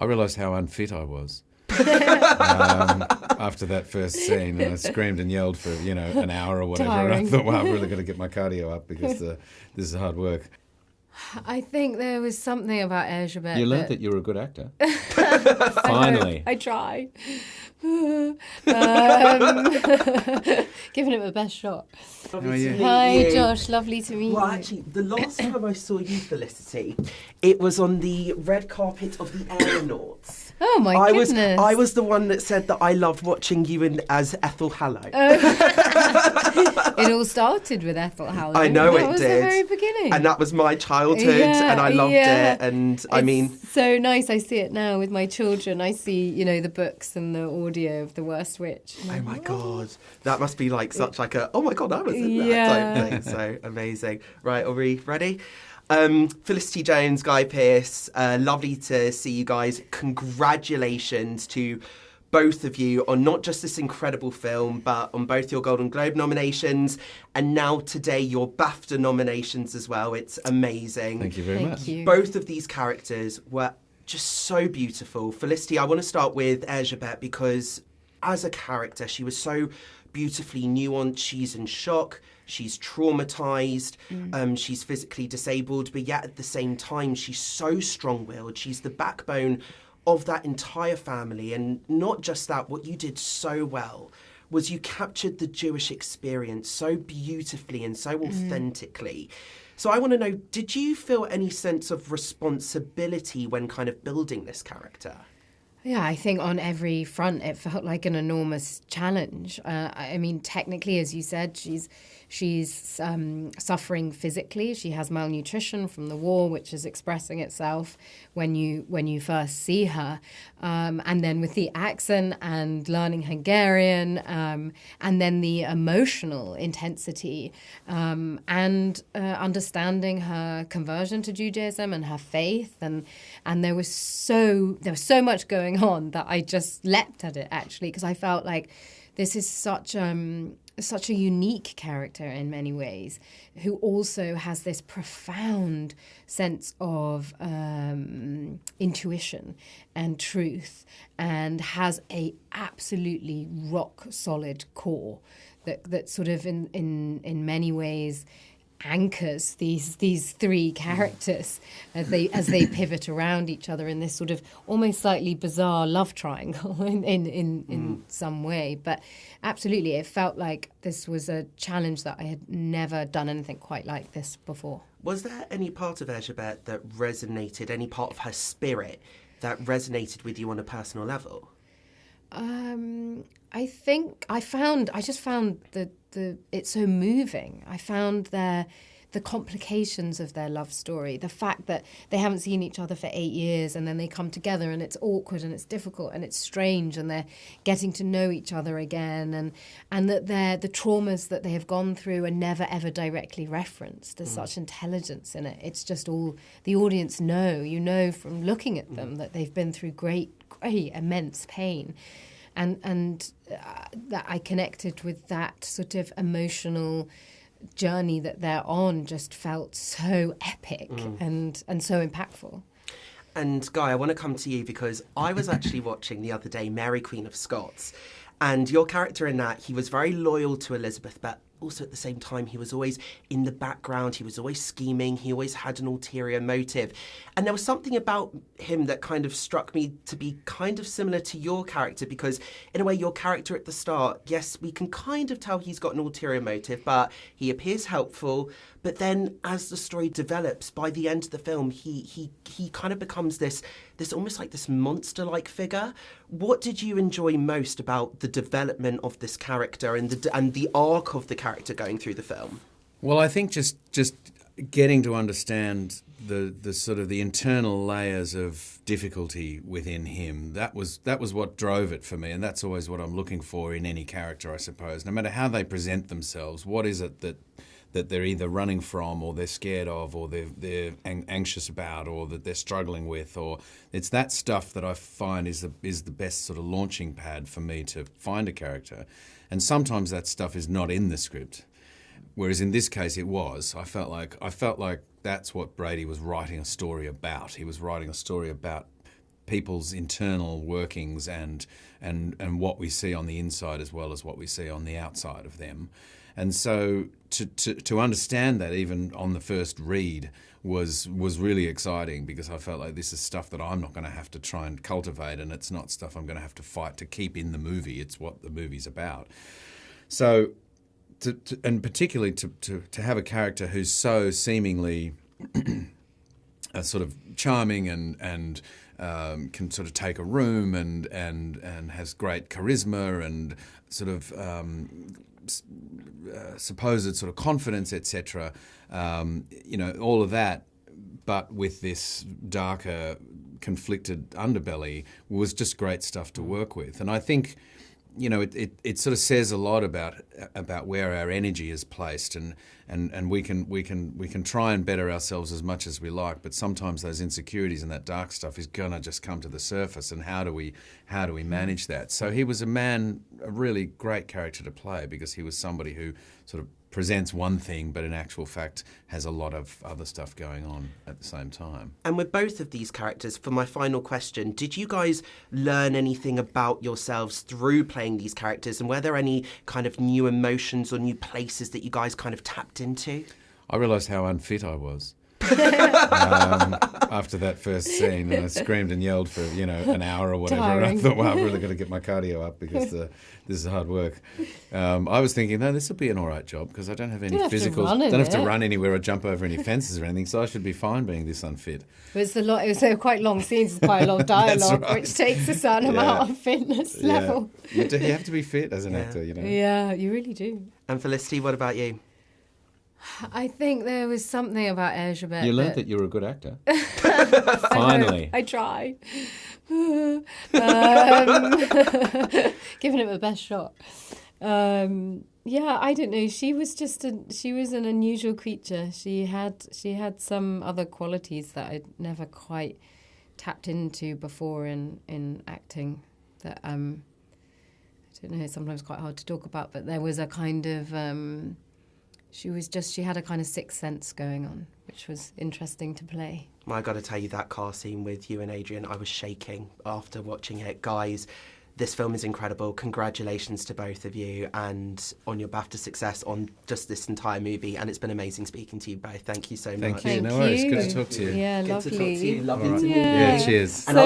I realised how unfit I was. After that first scene, and I screamed and yelled for an hour or whatever. And I thought, well, I've really got to get my cardio up because this is hard work. I think there was something about Erzsébet. You learned that you were a good actor. Finally. I try. Giving it my best shot. Hi, Josh. Lovely to meet you. Well, actually, the last time I saw you, Felicity, it was on the red carpet of the Aeronauts. Oh, my goodness. I was the one that said that I loved watching you as Ethel Hallow. It all started with Ethel Hallow. I know that it was did. The very beginning. And that was my childhood, and I loved it. And it's so nice. I see it now with my children. I see, the books and the audio of The Worst Witch. Oh my God. That must be like such like a, oh my God, I was in that type thing. So amazing. Right, are we ready? Felicity Jones, Guy Pearce, lovely to see you guys. Congratulations to both of you on not just this incredible film, but on both your Golden Globe nominations and now today your BAFTA nominations as well. It's amazing. Thank you very much. Thank you. Both of these characters were just so beautiful. Felicity, I want to start with Erzsébet because as a character, she was so beautifully nuanced. She's in shock. She's traumatised, she's physically disabled, but yet at the same time, she's so strong-willed. She's the backbone of that entire family. And not just that, what you did so well was you captured the Jewish experience so beautifully and so authentically. So I want to know, did you feel any sense of responsibility when kind of building this character? Yeah, I think on every front it felt like an enormous challenge. I mean, technically, as you said, she's suffering physically. She has malnutrition from the war, which is expressing itself when you first see her, and then with the accent and learning Hungarian, and then the emotional intensity and understanding her conversion to Judaism and her faith, and there was so much going on that I just leapt at it actually because I felt like this is such a unique character in many ways, who also has this profound sense of intuition and truth, and has a absolutely rock solid core that sort of in many ways anchors these three characters as they pivot around each other in this sort of almost slightly bizarre love triangle in some way. But absolutely, it felt like this was a challenge that I had never done anything quite like this before. Was there any part of Erzsébet that resonated, any part of her spirit that resonated with you on a personal level? I think I just found the it's so moving. I found the complications of their love story, the fact that they haven't seen each other for 8 years and then they come together and it's awkward and it's difficult and it's strange and they're getting to know each other again, and that the traumas that they have gone through are never ever directly referenced. There's such intelligence in it. It's just all the audience know from looking at them that they've been through great immense pain. And that I connected with that sort of emotional journey that they're on just felt so epic and so impactful. And Guy, I want to come to you because I was actually watching the other day Mary Queen of Scots, and your character in that, he was very loyal to Elizabeth, but also at the same time, he was always in the background, he was always scheming, he always had an ulterior motive. And there was something about him that kind of struck me to be kind of similar to your character, because in a way, your character at the start, yes, we can kind of tell he's got an ulterior motive, but he appears helpful. But then as the story develops, by the end of the film, he kind of becomes this almost like this monster-like figure. What did you enjoy most about the development of this character and the arc of the character going through the film? Well, I think just getting to understand the sort of the internal layers of difficulty within him, that was what drove it for me, and that's always what I'm looking for in any character, I suppose. No matter how they present themselves, what is it that they're either running from, or they're scared of, or they're anxious about, or that they're struggling with, or it's that stuff that I find is the best sort of launching pad for me to find a character. And sometimes that stuff is not in the script, whereas in this case it was. I felt like that's what Brady was writing a story about. He was writing a story about people's internal workings and what we see on the inside as well as what we see on the outside of them. And so to understand that even on the first read was really exciting, because I felt like this is stuff that I'm not going to have to try and cultivate, and it's not stuff I'm going to have to fight to keep in the movie. It's what the movie's about. So, and particularly to have a character who's so seemingly sort of charming and can sort of take a room and has great charisma and sort of supposed sort of confidence, etc. All of that, but with this darker, conflicted underbelly, was just great stuff to work with. And I think, it sort of says a lot about where our energy is placed, and we can try and better ourselves as much as we like, but sometimes those insecurities and that dark stuff is gonna just come to the surface. And how do we manage that? So he was a really great character to play, because he was somebody who sort of presents one thing, but in actual fact has a lot of other stuff going on at the same time. And with both of these characters, for my final question, did you guys learn anything about yourselves through playing these characters? And were there any kind of new emotions or new places that you guys kind of tapped into? I realised how unfit I was. After that first scene, and I screamed and yelled for an hour or whatever. And I thought, well, I've really got to get my cardio up, because this is hard work. I was thinking, no, this will be an all right job, because I don't have any physicals. Don't have to run anywhere or jump over any fences or anything, so I should be fine being this unfit. It was quite long scenes, it's quite a lot of dialogue, right. Which takes a certain amount of fitness level. You have to be fit as an actor, Yeah, you really do. And Felicity, what about you? I think there was something about Erzsébet. You learned that you were a good actor. Finally. I try. Giving it my best shot. I don't know. She was an unusual creature. She had some other qualities that I'd never quite tapped into before in acting. That I don't know. It's sometimes quite hard to talk about. But there was a kind of. She had a kind of sixth sense going on, which was interesting to play. Well, I got to tell you, that car scene with you and Adrian, I was shaking after watching it. Guys, this film is incredible. Congratulations to both of you, and on your BAFTA success on just this entire movie. And it's been amazing speaking to you both. Thank you so much. Thank you. No worries. Good to talk to you. Yeah, Good lovely. to talk to you. Lovely All right. to meet you. Yeah, cheers. And